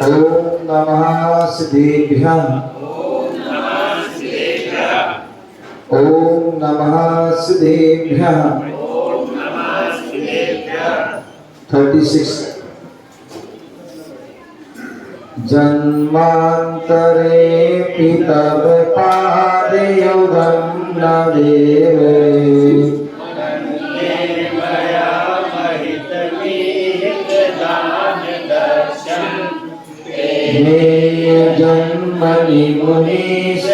ओम नमः सिद्धेभ्यः। ओम नमः सिद्धेभ्यः। 36 जन्मांतरे पितव पादयुगं न देवे जन्मनि मुनीश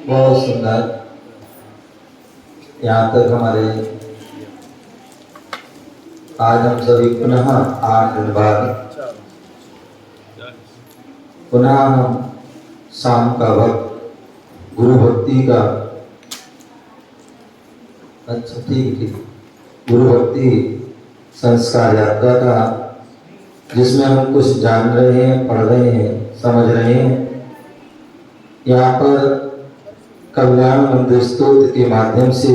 बहुत सुंदर। यहाँ तक हमारे आज हम सभी पुनः 8 दिन बाद पुनः हम शाम का वक्त गुरु भक्ति का ठीक गुरु भक्ति संस्कार यात्रा का, जिसमें हम कुछ जान रहे हैं, पढ़ रहे हैं, समझ रहे हैं। यहाँ पर कल्याण मंदिर स्तोत्र के माध्यम से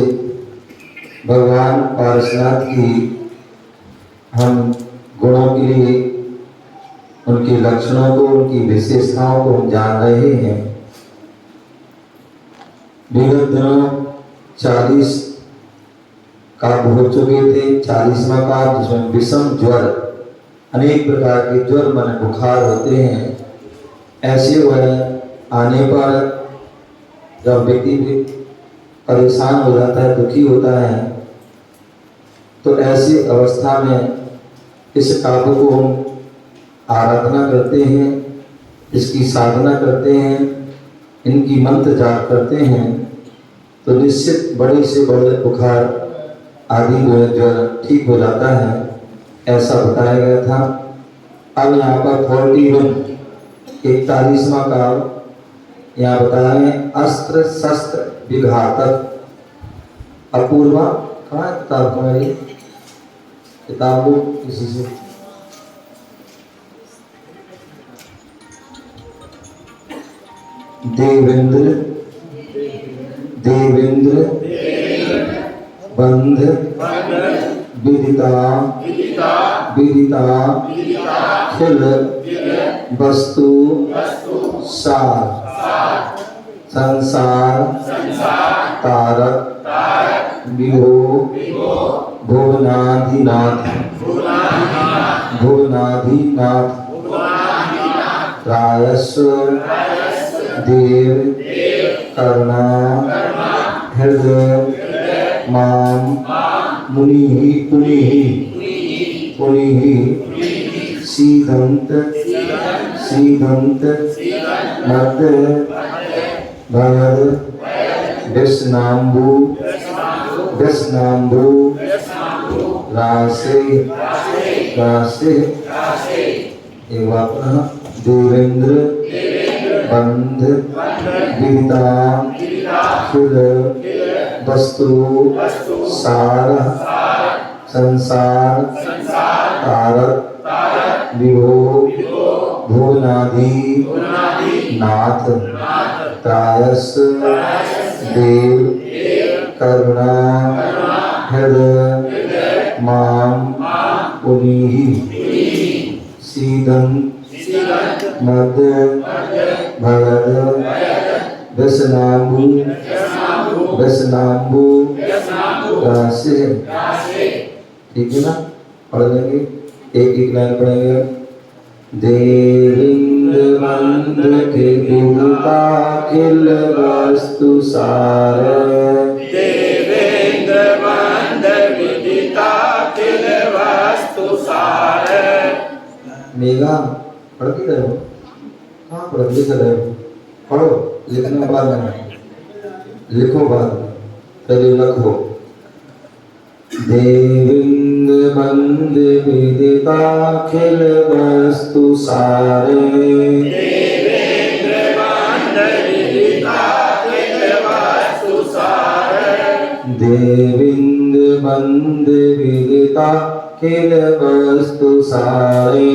भगवान पारसनाथ की हम गुणों के लिए, उनके लक्षणों को, उनकी विशेषताओं को हम जान रहे हैं। विगत दिनों 40 काव्य हो चुके थे। 40वां काव्य, जिसमें विषम ज्वर, अनेक प्रकार के ज्वर मन बुखार होते हैं। ऐसे वह आने पर जब व्यक्ति परेशान हो जाता है, दुखी होता है, तो ऐसी अवस्था में इस काव्य को हम आराधना करते हैं, इसकी साधना करते हैं, इनकी मंत्र जाप करते हैं, तो निश्चित बड़े से बड़े बुखार आदि ज्वर ठीक हो जाता है, ऐसा बताया गया था। अब यहाँ पर 41वां काव्य यहाँ बताया है, अस्त्र शस्त्र विघातक। अपूर्वा कहाँ है किताब तुम्हारी? किताब को किसी से देवेंद्र देवेंद्र बंध विदिता विदिता खिल वस्तु सार संसार तारक विभो भुवनाधिनाथ भुवनाधिनाथ रायस्व देव करुणा हृदय माम मुनि पुनि सीदंत मद भगद व्यसनाम्बु रासे एक बार पुनः देवेंद्र बंध विदिता खिल वस्तु सार संसार तारक विभो भुवनाधि नाथ त्रायस देव करुणा हृदय माम पुनीहि सीदं मद भयद व्यसनाम्बु राशि। ठीक है ना, पढ़ लेंगे, एक एक लाइन पढ़ेंगे। देविंद मंद के विदुता किल वस्तु सार, देवेंद्र मंद विदिता किल वस्तु सार। मेघा पढ़ के रहे हो, कहाँ पढ़ लिख रहे हो, पढ़ो, लिखने बाद में लिखो, बाद में पहले लिखो। देविंद मंद विदिता खिल वस्तु सारे, देवेंद्र मंद विदिता किल वस्तु सार। देविंद मंद विदिता खिल वस्तु सारे,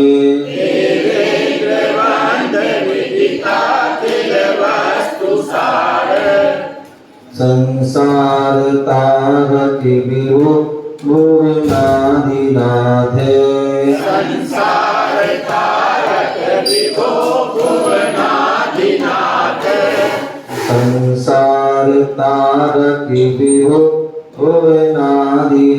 देवेंद्र मंद विदिता किल वस्तु सार। संसार तारक विभु भुवनाधिनाथे, संसार तारक विभो भुवनाधिनाथ। संसार तारक विभु भुवनाधिनाथे,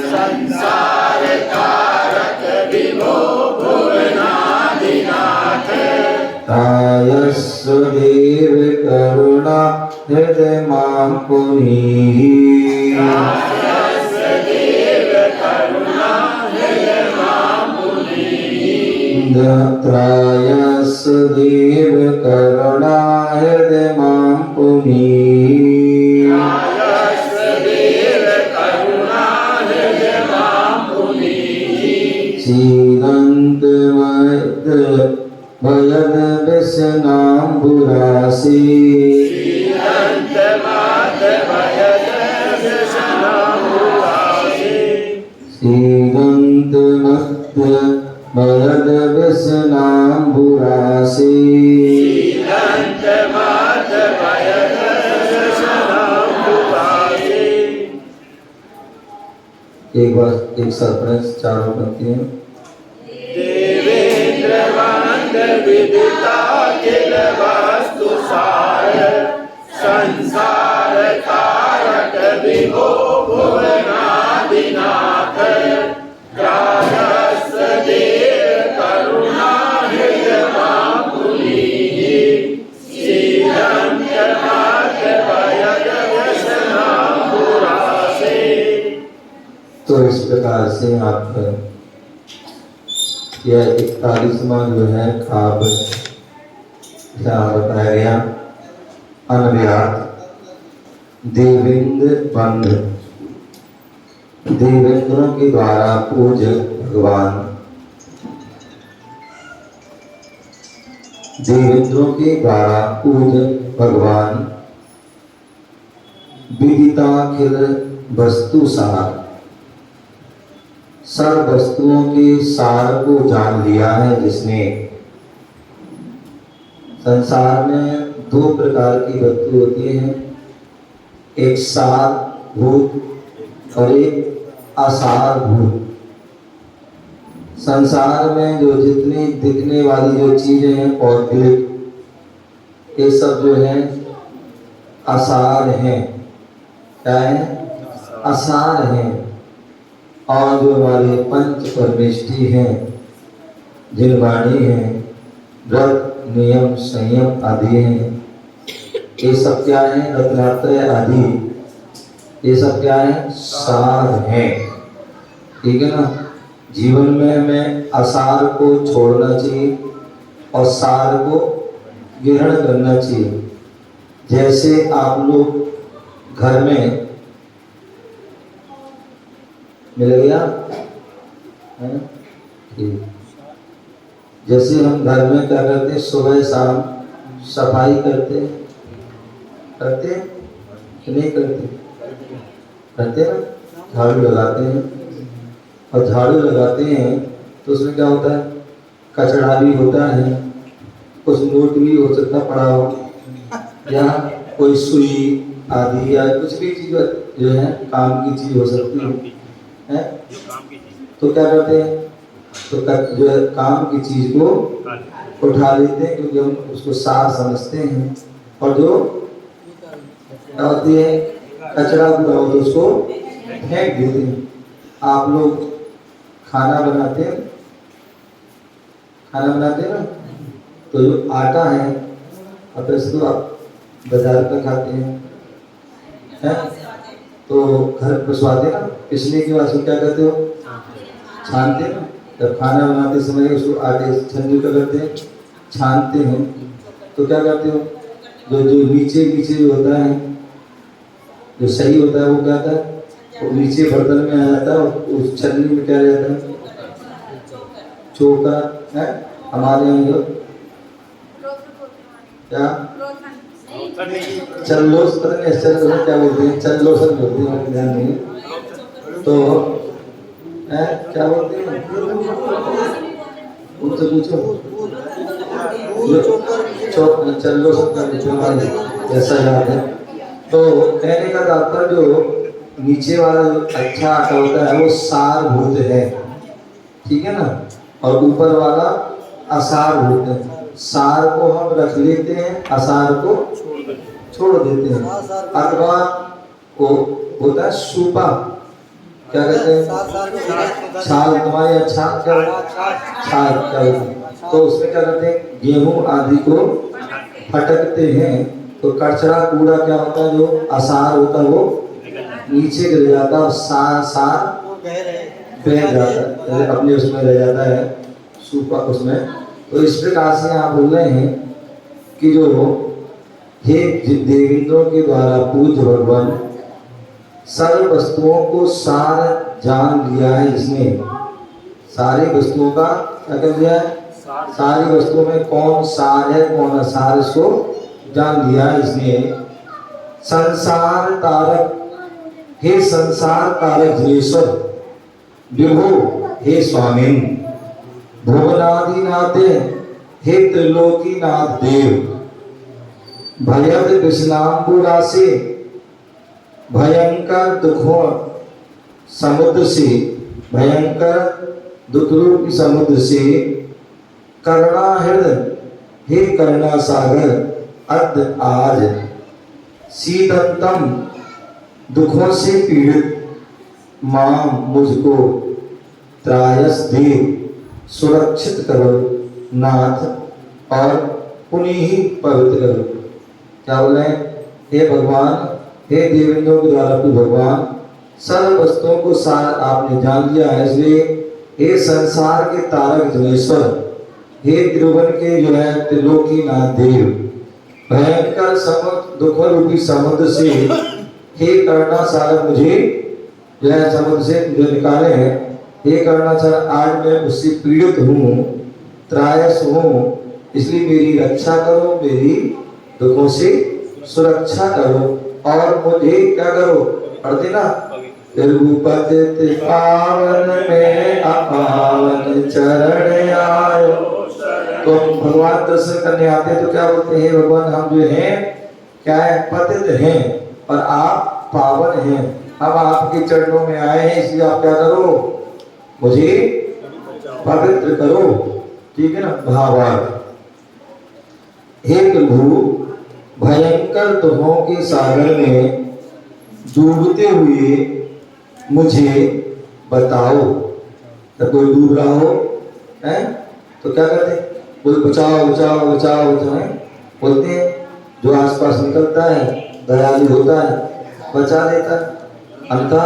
संसार तारक विभो भुवनाधिनाथ। तायस्व देव करुणा हृदय मां पुनीहि, देव करुणा हृदय मां पुनीहि। त्रायस्व देव करुणा हृदय मां पुनीहि, देव करुणा हृदय मां पुनीहि। सीदंत मद भयद व्यसनाम्बुरासि, सीदंत मद भयद व्यसनाम्बुरासि। सीदंत मद भयद व्यसनाम्बुरासि, सीदंत मद भयद व्यसनाम्बुरासि। एक बार एक सरप्राइज चारों पंक्तियां। देवेंद्र मंद विदिता किल वस्तु सार, संसार तारक विभो भुवनाधिनाथ। त्रायस देव करुणा हृदय मां पुनीहि। सीदंत मद भयद व्यसनाम्बुरासि। तो इस प्रकार से आप यह 41वां जो है काव्य यहाँ बताया गया। अनव्यात देवेंद्र बंध, देवेंद्रों के द्वारा पूज्य भगवान, देवेंद्रों के द्वारा पूज्य भगवान विदिताखिल वस्तु सार, सर्व वस्तुओं के सार को जान लिया है जिसने। संसार में दो प्रकार की वस्तु होती हैं, एक सार भूत और एक असार भूत। संसार में जो जितनी दिखने वाली जो चीजें हैं पौधे, ये सब जो है असार हैं। क्या है? असार हैं। और जो हमारे पंच परमेष्टि हैं, जिनवाणी हैं, व्रत नियम संयम आदि हैं, ये सब क्या है? रत्नात्रय आदि, ये सब क्या है? सार हैं। ठीक है ना। जीवन में हमें असार को छोड़ना चाहिए और सार को ग्रहण करना चाहिए। जैसे आप लोग घर में मिल गया है ना? ठीक। जैसे हम घर में क्या करते हैं, सुबह शाम सफाई करते करते कि नहीं करते? करते ना, झाड़ू लगाते हैं। और झाड़ू लगाते हैं तो उसमें क्या होता है? कचरा भी होता है, कुछ नोट भी हो सकता पड़ा हो, या कोई सुई आदि या कुछ भी चीज जो है काम की चीज हो सकती है। तो क्या करते हैं, तो जो है काम की चीज को उठा लेते हैं, क्योंकि हम उसको सार समझते हैं। और जो क्या होती है कचरा कूड़ा हो तो उसको फेंक देते हैं। आप लोग खाना बनाते हैं ना, तो जो आटा है अब इसको आप बाजार का खाते हैं, तो घर पिसवाते ना, पिसने के बाद उसको क्या करते हो, छानते हैं ना। जब खाना बनाते समय उसको आटे छन्नी का करते हैं, छानते हैं, तो क्या करते हो, जो जो नीचे नीचे जो होता है, जो सही होता है वो क्या होता है, वो नीचे बर्तन में आ जाता है, और उस छन्नी में क्या रहता है, चोकर है। हमारे यहाँ जो क्या चल्लोस, पता नहीं चल्लोस क्या बोलते हैं, चल्लोसन बोलते हैं, ध्यान नहीं। तो क्या बोलते हैं, उनसे पूछो, चल्लोसन का ऐसा याद है। तो कहने का तात्पर्य जो नीचे वाला जो अच्छा आटा होता है वो सार भूत है, ठीक है ना, और ऊपर वाला असार भूत है। सार को हम रख लेते हैं, असार को छोड़ देते हैं। अथवा वो होता है सूपा, क्या कहते हैं, छाल, तुम्हारे यहाँ छाल क्या, छाल क्या होती है, तो उसमें क्या करते हैं, गेहूं आदि को फटकते हैं, तो कचरा कूड़ा क्या होता है, जो असार होता है वो नीचे गिर जाता है, और सार बह जाता है, अपने उसमें रह जाता है सूपा उसमें। तो इस प्रकार से आप बोल रहे हैं कि जो हे देवेंद्रों के द्वारा पूज्य भगवान, सर्व वस्तुओं को सार जान लिया है इसने, सारी वस्तुओं का क्या कर लिया है, सारी वस्तुओं में कौन सार है कौन असार, इसको जान लिया है इसने। संसार तारक, हे संसार तारक धीरेश्वर, विभो हे स्वामी, भुवनादिनाथे हे त्रिलोकीनाथ देव, भयद विष्णाम्बुरासे, भयंकर दुखों समुद्र से, भयंकर दुख रूपी समुद्र से, करुणा हृदय हे करुणा सागर, अद्य आज शीतंतम दुखों से पीड़ित मां मुझको त्रायस दे, सुरक्षित करो नाथ, और पुण्य ही पवित्र करो। क्या बोल रहे हैं, हे भगवान, हे देवेंद्रों के द्वारा भगवान, सर्व वस्तुओं को सार आपने जान लिया है, इसलिए हे संसार के तारक धनेश्वर, हे त्रिभुवन के जो है त्रिलोकीनाथ देव, भयंकर समुद्र दुख रूपी समुद्र से हे करुणा सागर, मुझे जो है समुद्र से जो निकाले हैं, हे करुणा सागर, आज मैं उससे पीड़ित हूँ, त्रायस हूँ, इसलिए मेरी रक्षा करो, मेरी दुखों से सुरक्षा करो, और मुझे क्या करो, पढ़ते ना, तिरुपति पावन में अपावन चरण आयो। तो भगवान दर्शन करने आते हैं तो क्या बोलते हैं, भगवान हम जो हैं क्या है, पतित हैं, और आप पावन हैं, हम आपके चरणों में आए हैं, इसलिए आप क्या करो, मुझे पवित्र करो, ठीक है ना। भावार्थ, हे प्रभु, भयंकर दुखों के सागर में डूबते हुए मुझे बताओ। जब कोई डूब रहा हो है तो क्या करते हैं, बोल बचाओ बचाओ बचाओ बचाओ, बोलते हैं, जो आसपास निकलता है दयालु होता है बचा लेता है, अंततः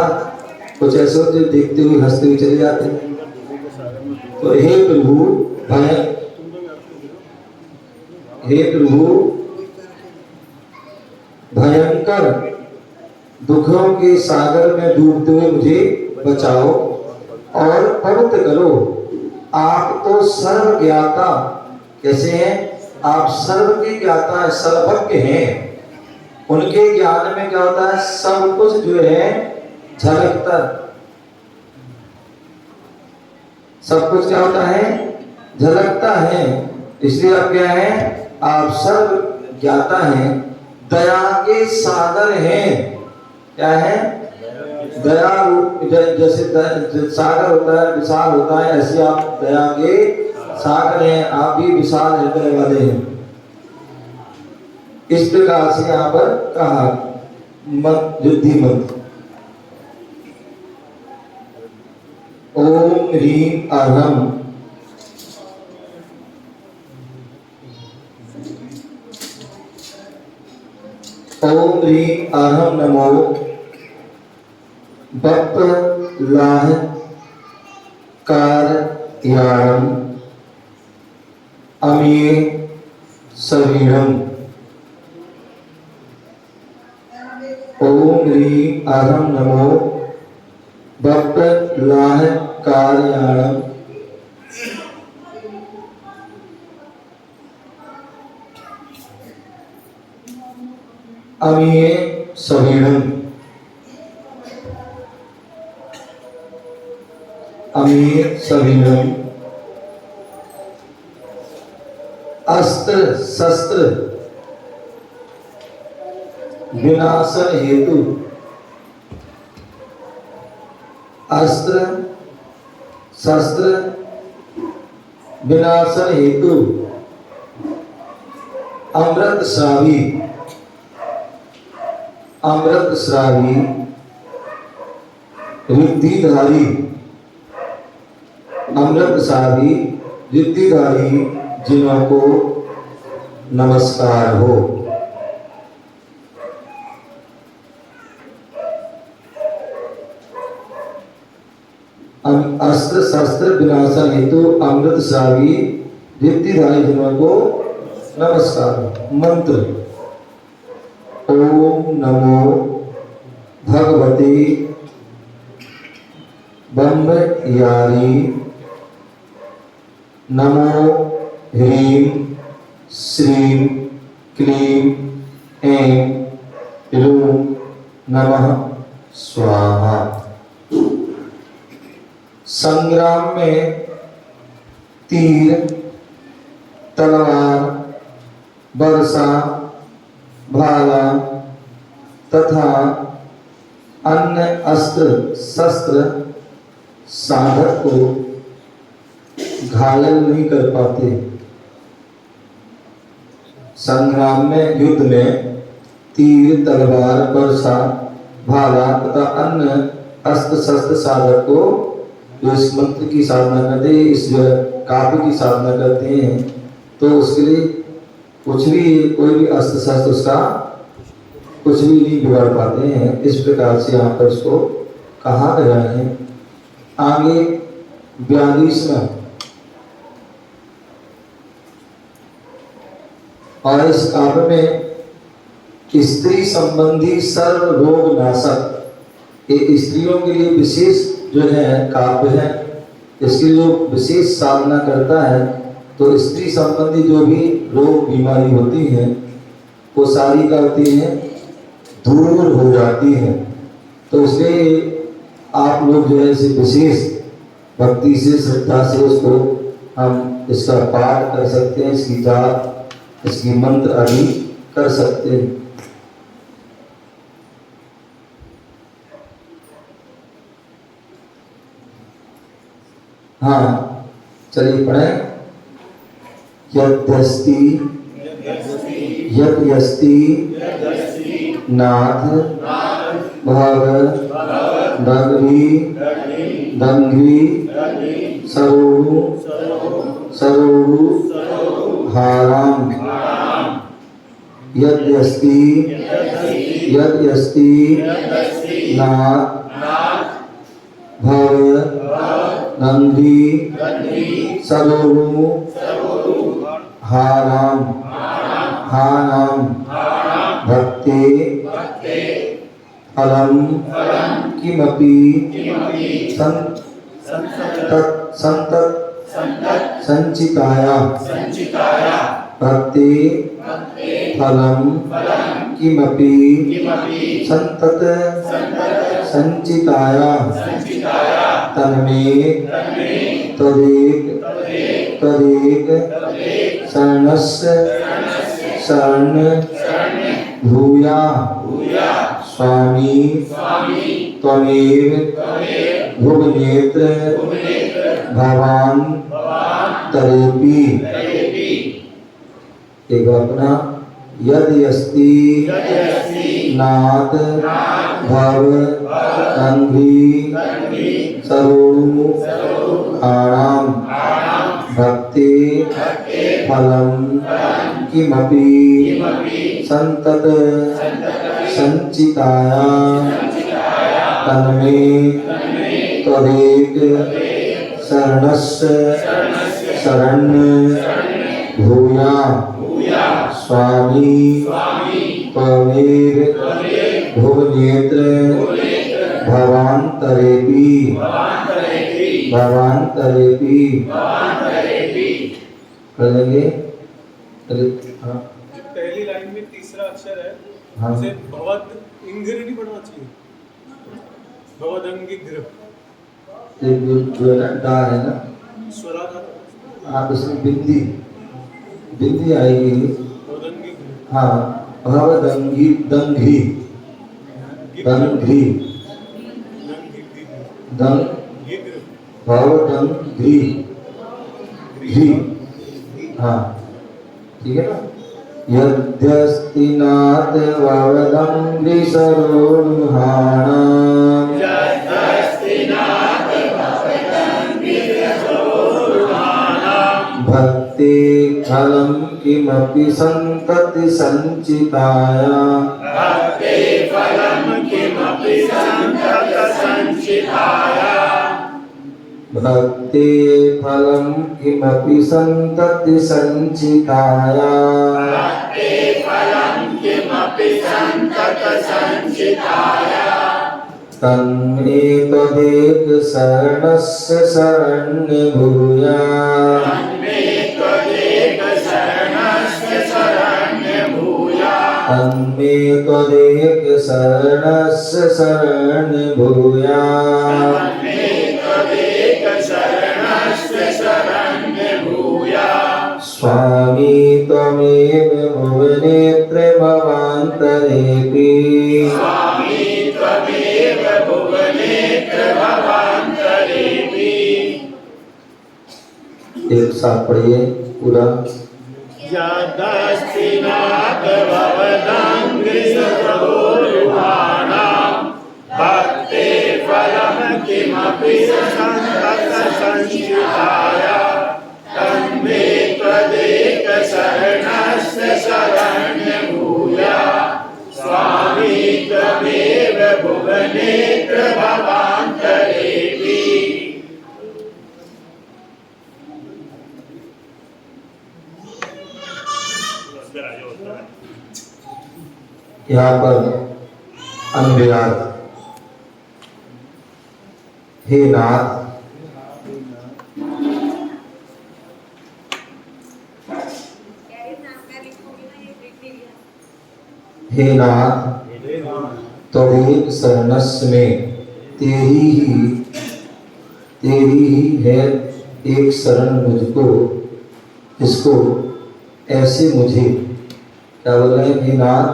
कुछ ऐसे होते देखते हुए हंसते हुए चले जाते हैं। तो हे प्रभु भयंकर दुखों के सागर में डूबते हुए मुझे बचाओ और पवित्र करो। आप तो सर्व ज्ञाता, कैसे हैं आप, सर्व के ज्ञाता है, सर्वज्ञ हैं। उनके ज्ञान में क्या होता है, सब कुछ जो है झलकता, सब कुछ क्या होता है झलकता है। इसलिए आप क्या है, आप सर्व ज्ञाता हैं, दया के सागर हैं। क्या है? दया जैसे सागर होता है, विशाल होता है, ऐसे आप दया के सागर हैं, आप भी विशाल हृदय वाले हैं। इस प्रकार से यहाँ पर कहा युद्धि मंत्र। ओम ह्रीम अहम ओम ह्रीम अहम नमो बप लाह कार याम अमीय सवीरम। ओम ह्रीम अहम नमो बप लाह कार याम अमीय सवीरम। अमीय सवीरम। अस्त्र शस्त्र विनाशन हेतु। अस्त्र शस्त्र विनाशन हेतु अमृत श्रावी। अमृत श्रावी रिद्धिधारी। अमृत श्रावी रिद्धिधारी जिन्हों को नमस्कार हो। अस्त्र शस्त्र विनाशन हेतु अमृत श्रावी रिद्धिधारी जिन्हों को नमस्कार। मंत्र ओम नमो भगवते ब्रह्मयारी नमो ह्रीं श्रीं क्लीं ऐं ह्रूं नमः स्वाहा। संग्राम में तीर, तलवार, बरसा, भाला तथा अन्य अस्त्र शस्त्र साधक को घायल नहीं कर पाते। संग्राम में, युद्ध में तीर, तलवार, बरसा, भाला तथा अन्य अस्त्र शस्त्र साधक को जो इस मंत्र की साधना करते, इस काव्य की साधना करते हैं, तो उसके लिए कुछ भी, कोई भी अस्त्र शस्त्र उसका कुछ भी नहीं बिगाड़ पाते हैं। इस प्रकार से यहाँ पर इसको कहा गया है। आगे 42वां और इस काव्य में स्त्री संबंधी सर्व रोग नाशक, ये स्त्रियों के लिए विशेष जो है काव्य है। इसकी जो विशेष साधना करता है तो स्त्री संबंधी जो भी रोग बीमारी होती है वो सारी क्या होती है, दूर हो जाती है। तो इसलिए आप लोग जो है इसे विशेष भक्ति से, श्रद्धा से उसको हम इसका पाठ कर सकते हैं, इसकी जाप, इसकी मंत्र आदि कर सकते हैं। हाँ, चलिए पढ़ें। यद्यस्ति यद्यस्ति नाथ भग दग्री दंग्री सरोरु सरोरु हाराम। यद्यस्ति यद्यस्ति नाथ भग दंग्री सरोरु हाराम हानाम भक्ते फलम किमपि संतत संचिताया भक्ते फलम किमपि संतत संचिताया तन्मे तदेक तदेक शरणस्य शरण भूया स्वामी त्वमेव भुवनेत्र भवान तरेपि। एक अपना यदि अस्ति नाथ भव तंघ्रि सरोणु आणाम भक्ति फलम किमपि संतत संचिताया तन्मे त्वदेक शरणस्य शरण्य भूया स्वामी त्वमेव भुवनेत्र भवान्तरेपि पढ़ेंगे। हाँ पहली लाइन में तीसरा अक्षर है, हाँ। उसे भवद इंग्र नहीं पढ़ना चाहिए, भवदंगिग्र जो डा है ना, स्वरा का आप इसमें बिंदी बिंदी आएगी। भवदंगिग्र हाँ भवदंगी दंघ्रि दंघ्रि दंगिग्र भवदंघ्रि घ्रि। हाँ ठीक है ना। यद्यस्ति नाथ भवदंघ्रि सरोरुहाणाम् भक्ति फलं किमपि संतति संचिताया भक्ति फलं किमपि संतति संचिताया तन्मे त्वदेक शरणस्य शरण्य भूया तन्मे त्वदेक शरणस्य शरण्य भूया स्वामी त्वमेव भुवनेत्र भवान्तरेपि एक साथ पढ़िए पूरा। यदस्ति नाथ भवदंघ्रि सरोरुहाणाम् भक्ति फलं किमपि संतत संचिताया तन्मे त्वदेक शरणस्य शरण्य भूया स्वामी त्वमेव भुवनेत्र भवान्तरेपि। यहाँ पर अन्वयार्थ हे नाथ हे नाथ त्वमेव शरणस्य में तेरी ही है एक शरण मुझको, इसको ऐसे मुझे क्या बोल रहे हैं। हे नाथ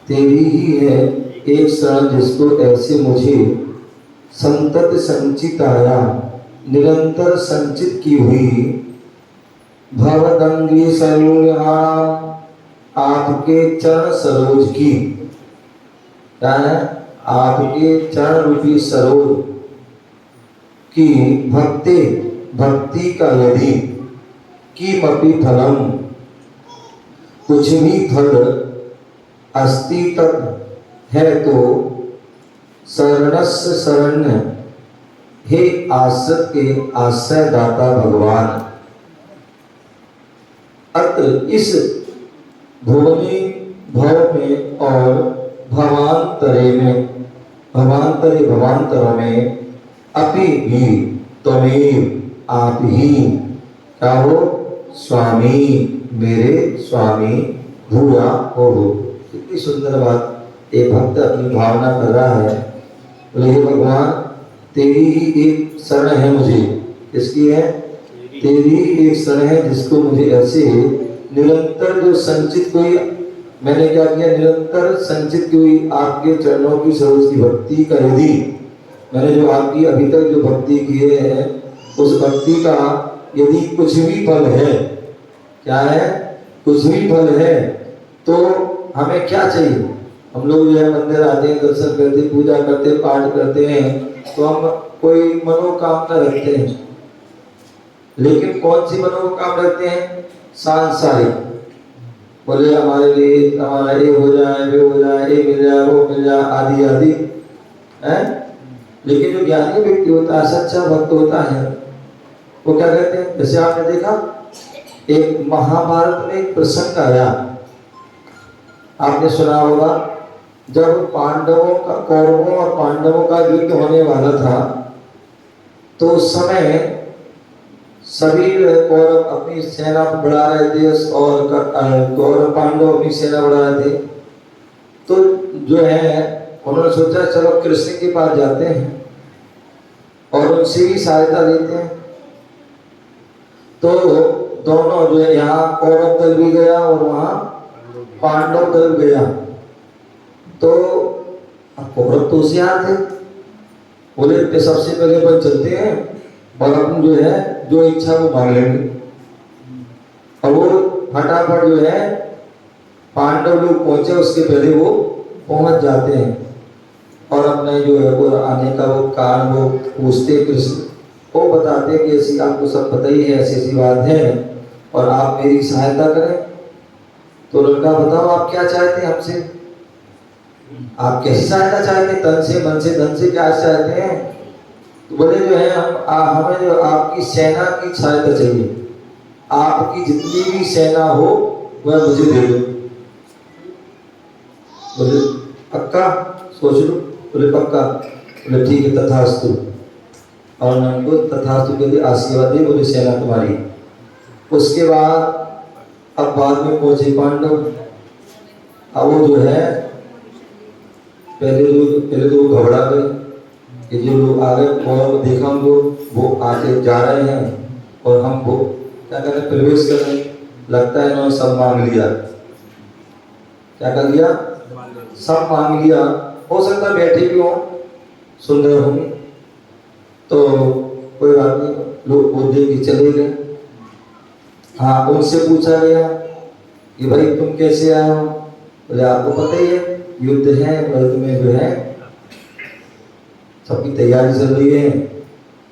तेरी ही है एक शरण जिसको ऐसे मुझे संतत संचिताया निरंतर संचित की हुई भवदंगी सरोरुहा आपके चरण सरोज की क्या है, आपके चरण रूपी सरोज की भक्ति का यदि किमपि फलम कुछ भी फल अस्ति तक है तो शरणस्य शरण्य हे आश्रय के आश्रय दाता भगवान। अत्र इस भुवनी भव में और भवांतरों में अपि भी त्वमेव आप ही क्या हो स्वामी मेरे स्वामी भूया हो। कितनी सुंदर बात। एक भक्त अपनी भावना कर रहा है, बोले हे भगवान तेरी ही एक शरण है मुझे। किसकी है? तेरी एक शरण है जिसको मुझे ऐसे निरंतर जो संचित कोई, मैंने क्या किया, निरंतर संचित की हुई आपके चरणों की सरोज की भक्ति का, यदि मैंने जो आपकी अभी तक जो भक्ति किए हैं उस भक्ति का यदि कुछ भी फल है, क्या है, कुछ भी फल है, तो हमें क्या चाहिए? हम लोग जो है मंदिर आते हैं, दर्शन करते, पूजा करते, पाठ करते हैं, तो हम कोई मनोकामना रखते हैं, लेकिन कौन सी मनोकामना रखते हैं? सांसारिक। बोले हमारे लिए हमारा ये हो जाए, वो हो जाए, ये मिल जाए, वो मिल जाए, आदि आदि है। लेकिन जो ज्ञानी व्यक्ति होता है, सच्चा भक्त होता है, वो क्या कहते हैं? जैसे आपने देखा एक महाभारत में एक प्रसंग आया, आपने सुना होगा, जब पांडवों का, कौरवों और पांडवों का युद्ध होने वाला था, तो उस समय सभी कौरव अपनी सेना बढ़ा रहे थे और कौरव पांडव अपनी सेना बढ़ा रहे थे। तो जो है उन्होंने सोचा चलो कृष्ण के पास जाते हैं और उनसे भी सहायता लेते हैं। तो दोनों जो है, यहाँ कौरव दल भी गया और वहाँ पांडव दल गया। तो कौरव तो होशियार थे, बोले सबसे पहले अपन चलते हैं और अपन जो है जो इच्छा वो मांग लेंगे। और वो फटाफट जो है पांडव लोग पहुंचे, उसके पहले वो पहुंच जाते हैं और अपने जो है वो आने का वो कारण वो पूछते कृष्ण, वो बताते कि ऐसी आपको सब पता ही है, ऐसी ऐसी बात है और आप मेरी सहायता करें। तो लड़का बताओ आप क्या चाहते हैं हमसे, आप कैसी सहायता चाहते हैं? तन से, मन से, धन से क्या चाहते हैं? तो बोले जो है हमें जो आपकी सेना की सहायता चाहिए, आपकी जितनी भी सेना हो वह मुझे दे दो। बोले पक्का? सोच लो। बोले पक्का। बोले ठीक है, तथास्तु। और उनको तथास्तु के लिए आशीर्वाद दी, बोले सेना तुम्हारी। उसके बाद अब बाद में पहुंचे पांडव। अब वो जो है पहले तो वो घबरा गए कि जो लोग आ गए और देखा हमको वो आगे जा रहे हैं और हम वो क्या कर रहे, प्रवेश कर रहे, लगता है इन्होंने सब मांग लिया। क्या कर लिया? सब मांग लिया। हो सकता है बैठे भी हो, सुन रहे होंगे, तो कोई बात नहीं, लोग वो देख के चले गए। हाँ, उनसे पूछा गया कि भाई तुम कैसे आए हो? बोले आपको पता ही है युद्ध है, युद्ध में जो है सबकी तैयारी चल रही है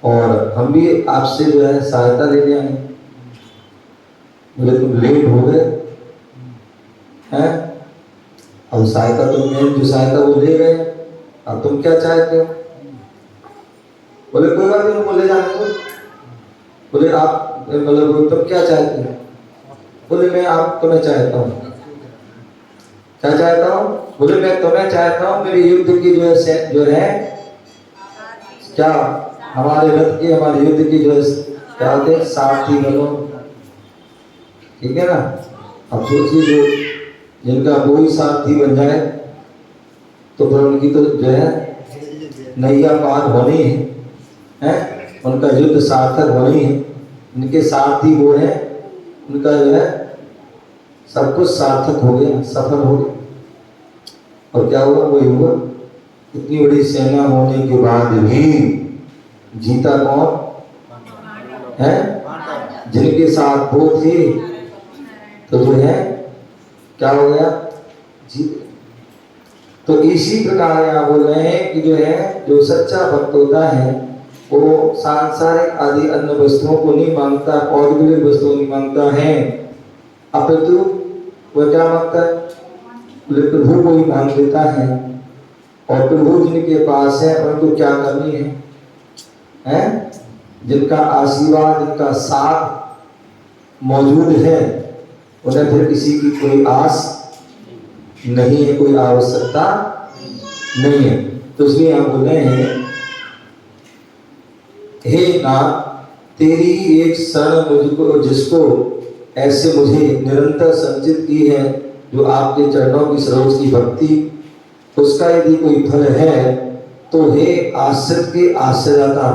और हम भी आपसे जो है सहायता लेने आए। बोले तुम लेट हो गए हैं, अब सहायता तुमने जो सहायता वो ले गए, अब तुम क्या चाहते हो? बोले कोई बात नहीं, उनको ले जाने दो। बोले आप मतलब तुम क्या चाहते हो? बोले मैं आप तुम्हें चाहता हूँ। क्या चाहता हूँ? बोले मैं तुम्हें चाहता हूँ, मेरे युद्ध की जो है क्या, हमारे रथ की, हमारे युद्ध की जो है क्या होते हैं, सारथी बनो। ठीक है ना? अब सोचिए जो जिनका कोई सारथी बन जाए तो फिर उनकी तो जो है नैया पार होनी है, उनका युद्ध सार्थक होनी है। उनके सारथी वो है, उनका जो है सब कुछ सार्थक हो गया, सफल हो गया। और क्या हुआ? वही हुआ, इतनी बड़ी सेना होने के बाद भी जीता कौन है? जिनके साथ वो थे। तो जो है क्या हो गया? जीत। तो इसी प्रकार यहाँ बोल रहे हैं कि जो है जो सच्चा भक्त होता है वो सांसारिक आदि अन्य वस्तुओं को नहीं मांगता, औद्योगिक वस्तुओं नहीं मांगता है, अपितु वह क्या मांगता है? प्रभु को ही मांग लेता है। और प्रभु जिनके पास है उनको क्या करनी है? जिनका आशीर्वाद, जिनका साथ मौजूद है, उन्हें फिर किसी की कोई आस नहीं है, कोई आवश्यकता नहीं है। तो इसलिए हम बोल रहे हैं, हे नाथ, तेरी एक शरण मुझको, जिसको ऐसे मुझे निरंतर संचित की है, जो आपके चरणों की सरोज की भक्ति, उसका यदि कोई फल है तो हे आश्रित के आश्रयदाता,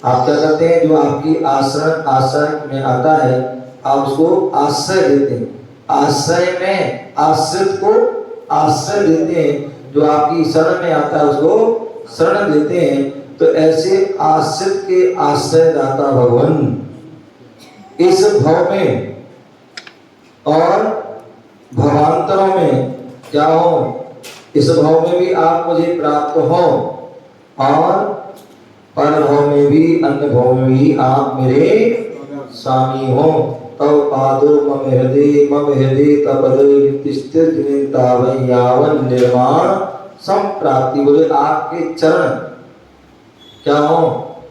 आप क्या करते हैं, जो आपकी आश्रय में आता है आप उसको आश्रय देते हैं, आश्रय में आश्रित को आश्रय देते हैं, जो आपकी शरण में आता है उसको शरण देते हैं। तो ऐसे आश्रित के आश्रय दाता भगवान इस भव में और भवांतरों में क्या हो, इस भव में भी आप मुझे प्राप्त हो और पर भव में भी, अन्य भव में भी आप मेरे स्वामी हो। तव पादो मम हृदय तपदे तावयावन निर्माण संप्राप्ति। बोले आपके चरण क्या हो,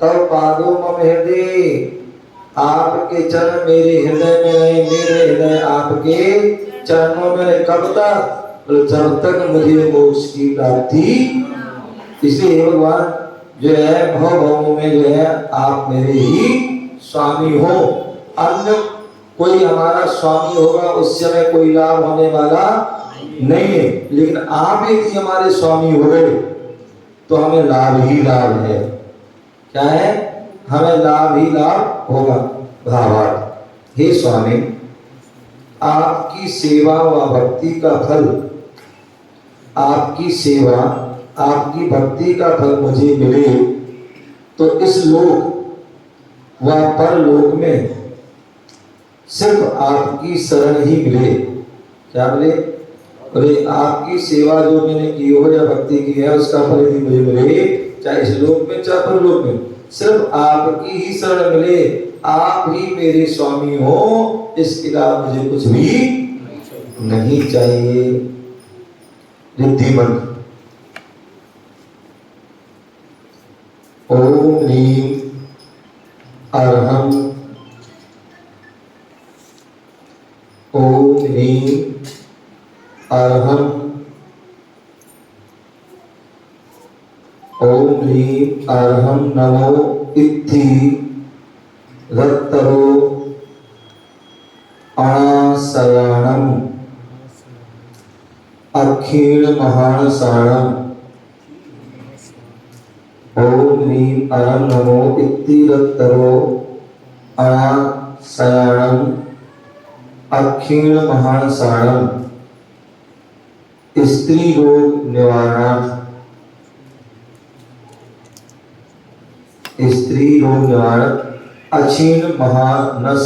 तव पादो मम हृदय, आपके चरण मेरे हृदय में रहे, मेरे हृदय आपके चरणों में रहे। कब तक, जब तक मुझे मोक्ष की प्राप्ति। इसलिए भगवान जो है भव भवों में जो है आप मेरे ही स्वामी हो, अन्य कोई हमारा स्वामी होगा उस समय कोई लाभ होने वाला नहीं है। लेकिन आप यदि हमारे स्वामी हो गए तो हमें लाभ ही लाभ है। क्या है, हमें लाभ ही लाभ होगा। भावार्थ, हे स्वामी आपकी सेवा व भक्ति का फल, आपकी सेवा आपकी भक्ति का फल मुझे मिले तो इस लोक व परलोक में सिर्फ आपकी शरण ही मिले। क्या मिले, अरे आपकी सेवा जो मैंने की हो या भक्ति की है उसका फल यदि मुझे मिले, चाहे इस लोक में चाहे परलोक में, सिर्फ आपकी ही शरण मिले, आप ही मेरे स्वामी हो, इसके अलावा मुझे कुछ भी नहीं चाहिए। रिद्धि मंत्र। ओम ह्रीं अरहं, ओम ह्रीं अरहं, ओम ह्रीं अरहं नमो इत्थि रत्तरो अणाशयाणम् अखीण महानसाणम्। ओम ह्रीं अरहं नमो इत्थि रत्तरो अणाशयाणम् अखीण महानसाणम्। स्त्री रोग निवारणार्थ, स्त्री रोग निवारक अक्षीण महानस,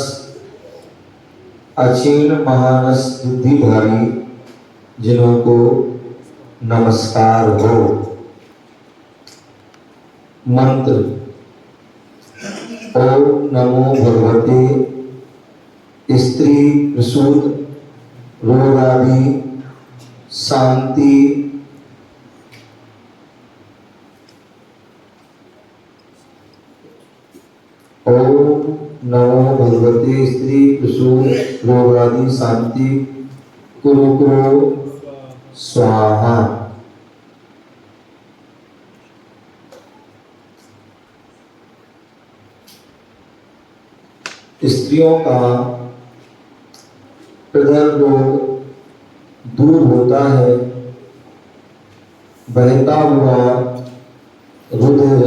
अक्षीण महानस बुद्धिधारी जिन्हों को नमस्कार हो। मंत्र। ओम नमो भगवते स्त्री प्रसूत रोग आदि शांति ओम नमो भगवते स्त्री प्रसूत रोग आदि शांति कुरु कुरु स्वाहा। स्त्रियों का प्रदर्भ रोग दूर होता है, बहता हुआ रुधिर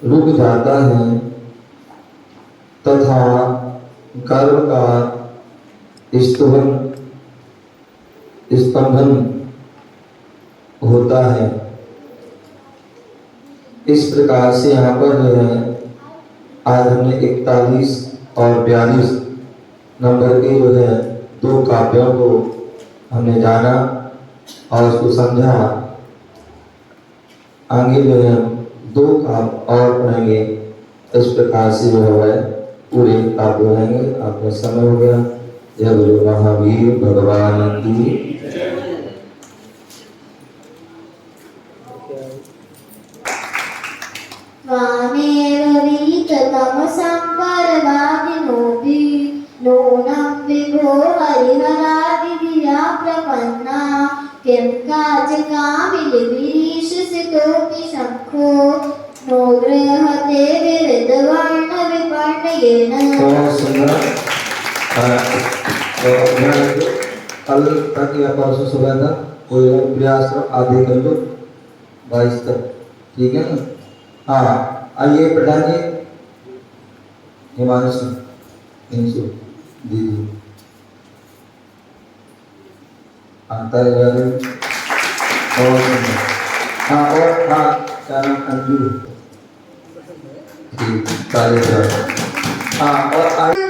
रुक जाता है तथा गर्भ का स्तंभन होता है। इस प्रकार से यहाँ पर जो है आज हमने 41 और 42 नंबर के जो है 2 काव्यों को हमने जाना और उसको समझा। आगे जो है 2 काव्य और पढ़ेंगे। इस प्रकार से जो है पूरे काव्य रहेंगे। आपका समय हो गया। जय गुरु महावीर भगवान की। नूनं विभो हरिहरादिधिया प्रपन्ना किं काचिकामिलिभिरीशसितोऽपि शङ्खो नो गृहते विविधवर्णविपर्णयेन। कल तक या परसों सुबह तक कोई प्रयास करो, आधे कर लो 22 तक, ठीक है ना। हाँ, आइए प्रधान जी, हिमांशु, हिंसु दीदी, अंतर और हाँ, और हाँ, क्या नाम, अंजू, ठीक, काले हाँ, और आगे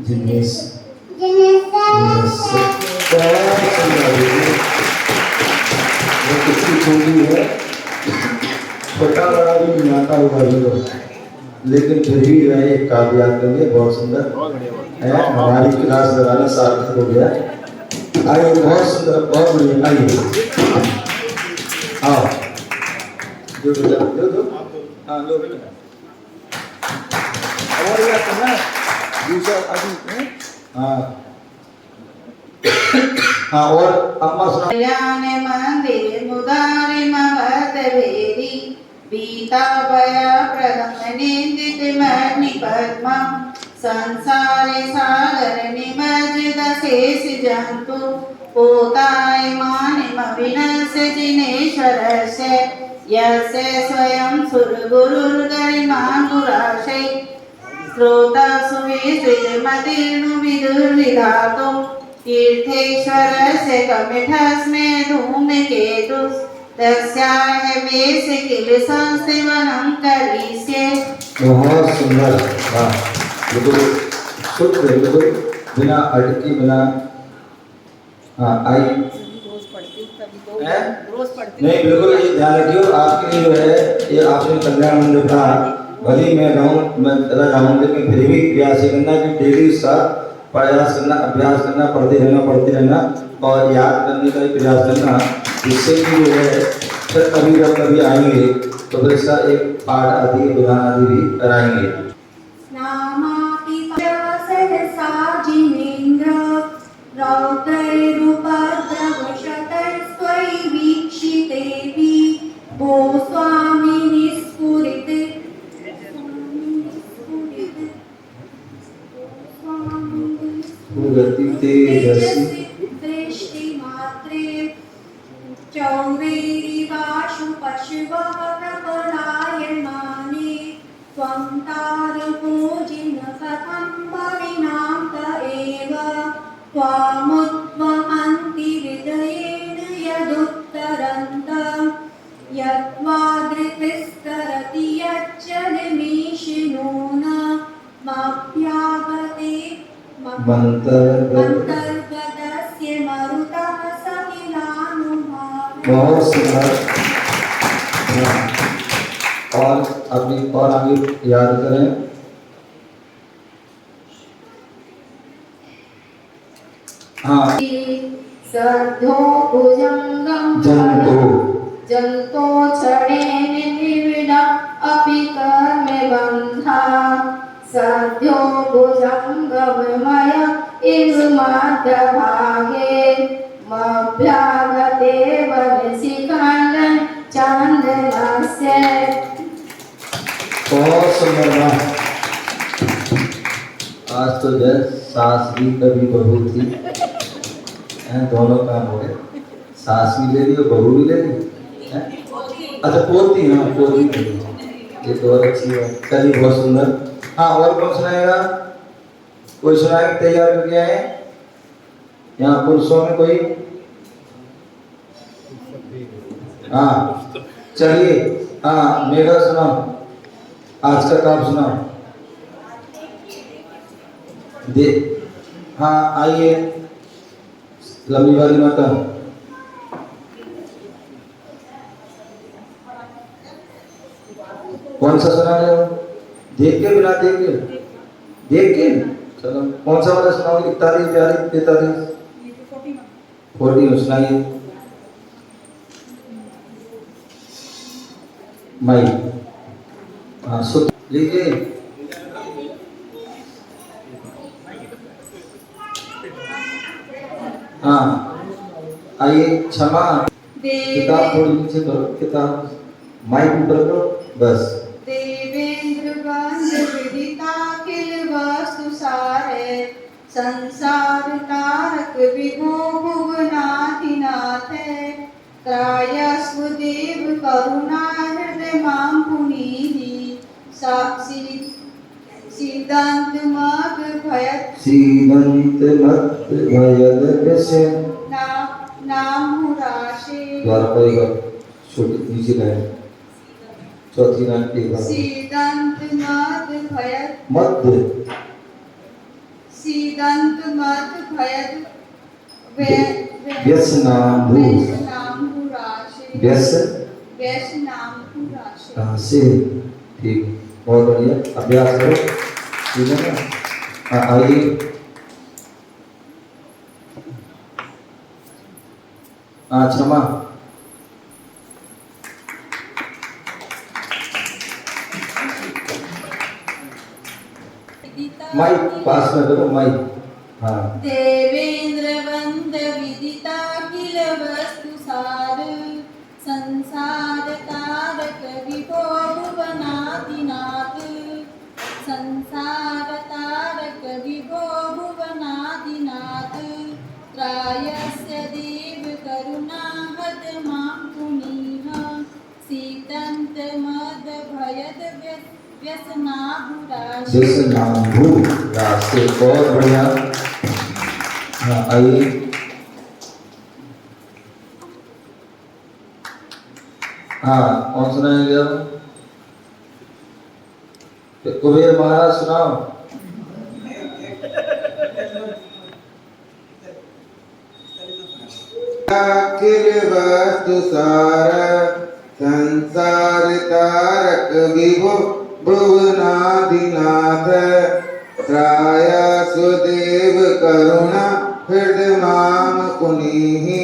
जिनेश किसकी खूबी है, छोटा बड़ा भी नहीं आता होगा ये लोग, लेकिन फिर भी वह एक काव्य याद करेंगे, बहुत सुंदर है, हमारी क्लास लगाना सार्थक हो गया। आइए, बहुत सुंदर, बहुत बढ़िया, आइए आओ, जो बेटा जो हाँ लो बेटा, और याद करना दूसरा अभी हाँ हाँ, और अम्मा सुना कल्याण मंदिर मुदारि ममत वेदी बीता भया प्रदम निंदित मणि पद्मा संसारे सागर निमज्जित शेष जंतु पोताय मानिम विनश जिनेश्वर से यस्य स्वयं सुरगुरुर्गरिमा गुराशे श्रोता सुविश्रितमतिर्नु विदुर्विधातुम् तीर्थेश्वरस्य कमिठस्मे धूमकेतु तस्याह वेश किल संसेवनं करिष्ये। बहुत सुंदर, हाँ बिल्कुल शुद्ध, बिल्कुल बिना अटके, बिना हाँ आई नहीं, बिल्कुल ये ध्यान रखियो, आपके लिए जो है ये आपने कल्याण मंदिर का भले मैं रहूँ, मैं चला जाऊँ, लेकिन फिर भी प्रयास ये करना कि डेली उसका प्रयास करना, अभ्यास करना, पढ़ते रहना और याद करने का प्रयास करना, जिससे कि जो है फिर कभी जब कभी आएंगे तो फिर इसका एक पाठ आदि, विधान आदि भी कराएंगे। चौवेरिवाशु पशवः प्रपलायमाने त्वं तारपूजिन कथं भविनान्त एव त्वामुत्वहन्ति हृदयेन यदुत्तरन्तं यद्वादृतिस्तरति यच्च निमीषिणोऽनमभ्यागते मन्तर्गतस्य मरुतः सकिलानुभावः। बहुत सुंदर, और अपनी और आगे याद करें, हाँ सद्यो भुजंगम जंतो छड़े निविड़ा अपि कर्म बंधा सद्यो भुजंगम मया इव मध्य भागे मभ्यागते वनसिकांगन चांदनस्य। बहुत सुंदर। आज तो जय सास भी कभी बहू थी, दोनों काम हो गए, सास भी ले ली और बहू भी ले ली। अच्छा पोती, हाँ पोती ले ली, ये तो और अच्छी है। चलिए बहुत सुंदर। हाँ और कौन सुनाएगा? कोई सुनाए तैयार कर गया है यहाँ पुरुषों में कोई? हाँ चलिए, हाँ मेरा सुनाओ, आज का काम सुनाओ। दे हाँ आइए, लंबी वाली माता। कौन सा सुना रहे हो? देख के बिना देख के? देख के? चलो कौन सा वाला सुनाओ? 41, 42, 43, 40 सुनाइए। माई हाँ सुन लीजिए। हाँ आइए, क्षमा। किताब थोड़ी नीचे करो, किताब माइक ऊपर करो बस। देवेंद्र वंद्य विदिताखिल वस्तु सारे संसार तारक विभो भुवनाधिनाथ त्रायस्व देव करुणा हृदय मां पुनीहि साक्षी सिद्धांत मग भयत सीदंत मत भयद व्यस्य नाम राशि द्वारा पड़ेगा छोटी नीचे लाइन चौथी लाइन पे एक बार सिद्धांत मग भयत मध्य सीदंत मत भयद व्यसनाम्भू व्यस से ठीक बहुत बढ़िया अभ्यास करो ठीक है ना। आइए क्षमा माइक पास में करो माइक। हाँ देवेंद्र वंद विदिताखिल वस्तु सार संसार तारक विभो भुवनाधिनाथ संसार तारक विभो भुवनाधिनाथ त्रायस्य देव करुणा हद मां पुनीह सीतंत मद भयद व्यसनाभुराशि व्यसनाम्भू रास्ते बहुत बढ़िया। हाँ आइए हाँ कौन सुनाएंगे अब? कुबेर महाराज सुनाओ। अखिल वस्तु सार संसार तारक विभो भुवनाधिनाथ त्राय सुदेव करुणा हृदय माम पुनीहि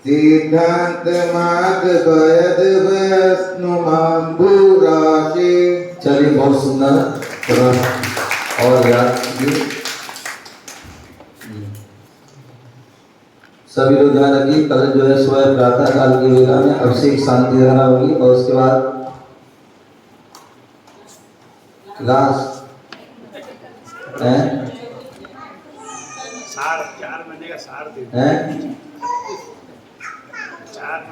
सिद्धांत मद भयद वैष्णु माम्बुराशि। चलिए बहुत सुंदर थोड़ा और याद कीजिए। सभी लोग ध्यान रखिए कल जो है सुबह प्रातः काल की वेला में अभिषेक शांति धारा होगी और उसके बाद क्लास हैं सार 4 महीने का सार दे हैं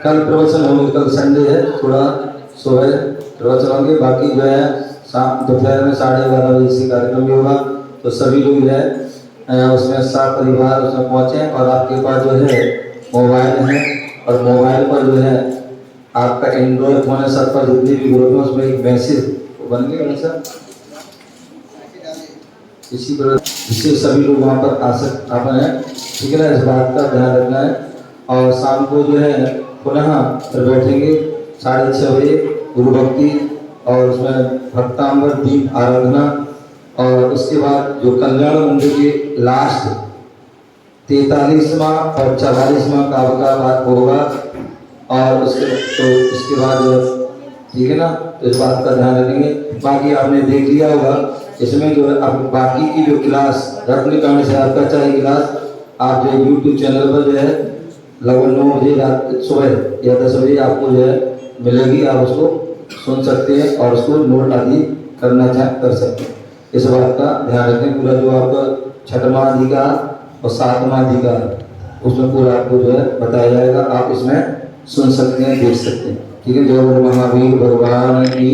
कल प्रवचन होंगे। कल संडे है थोड़ा सुबह प्रवचन होंगे बाकी जो है शाम दोपहर में 11:30 बजे से कार्यक्रम भी होगा। तो सभी लोग जो है उसमें साथ परिवार उसमें पहुँचे और आपके पास जो है मोबाइल है और मोबाइल पर जो है आपका एंड्रॉयड फोन है सब पर जितने भी ग्रुप है उसमें एक मैसेज बन गया वैसा इसी पर जिससे सभी लोग वहाँ पर आ है ठीक है ना। इस बात का ध्यान रखना है और शाम को जो है पुनः फिर बैठेंगे 6:30 बजे गुरु भक्ति और उसमें भक्तांबर दीप आराधना और उसके बाद जो कल्याण मंदिर के लास्ट 43वां और 44वां काव्य का बात होगा और उसके बाद ठीक है ना। तो इस बात का ध्यान रखेंगे। बाकी आपने देख लिया होगा इसमें जो है अब बाकी की जो क्लास रत्नकांड से आपका चाहिए क्लास आप जो YouTube चैनल पर जो है लगभग 9 बजे रात सुबह या 10 बजे आपको जो है मिलेगी। आप उसको सुन सकते हैं और उसको नोट आदि करना चाहे कर सकते हैं। इस बात का ध्यान रखें। पूरा जो आपका 6वां अधिकार और 7वां अधिकार उसमें पूरा आपको जो है बताया जाएगा। आप इसमें सुन सकते हैं देख सकते हैं ठीक है। जय गुरु महावीर भगवान की।